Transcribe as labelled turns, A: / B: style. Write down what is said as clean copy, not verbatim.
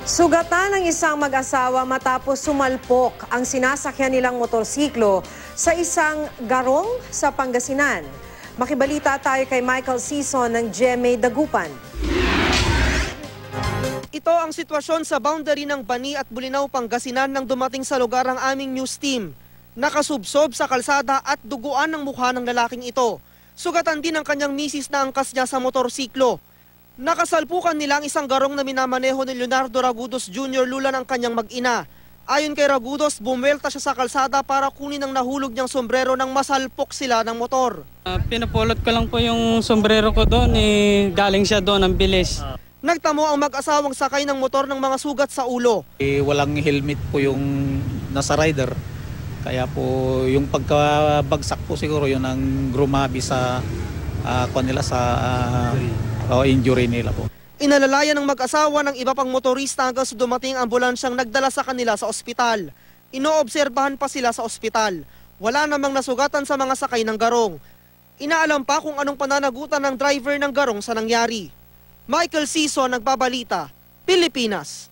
A: Sugatan ng isang mag-asawa matapos sumalpok ang sinasakyan nilang motorsiklo sa isang garong sa Pangasinan. Makibalita tayo kay Michael Sison ng GMA Dagupan.
B: Ito ang sitwasyon sa boundary ng Bani at Bulinaw, Pangasinan nang dumating sa lugar ang aming news team. Nakasubsob sa kalsada at duguan ng mukha ng lalaking ito. Sugatan din ang kanyang misis na angkas niya sa motorsiklo. Nakasalpukan nila ang isang garong na minamaneho ni Leonardo Ragudos Jr. Lula ng kanyang mag-ina. Ayon kay Ragudos, bumwelta siya sa kalsada para kunin ang nahulog niyang sombrero nang masalpok sila ng motor.
C: Pinapulot ko lang po yung sombrero ko doon, galing siya doon ang bilis.
B: Nagtamo ang mag-asawang sakay ng motor ng mga sugat sa ulo.
D: Walang helmet po yung nasa rider. Kaya po yung pagkabagsak po siguro yun ang grumabi sa injury nila po.
B: Inalalayan ng mag-asawa ng iba pang motorista hanggang sa dumating ang ambulansyang nagdala sa kanila sa ospital. Inoobserbahan pa sila sa ospital. Wala namang nasugatan sa mga sakay ng garong. Inaalam pa kung anong pananagutan ng driver ng garong sa nangyari. Michael Sison, Nagbabalita, Pilipinas.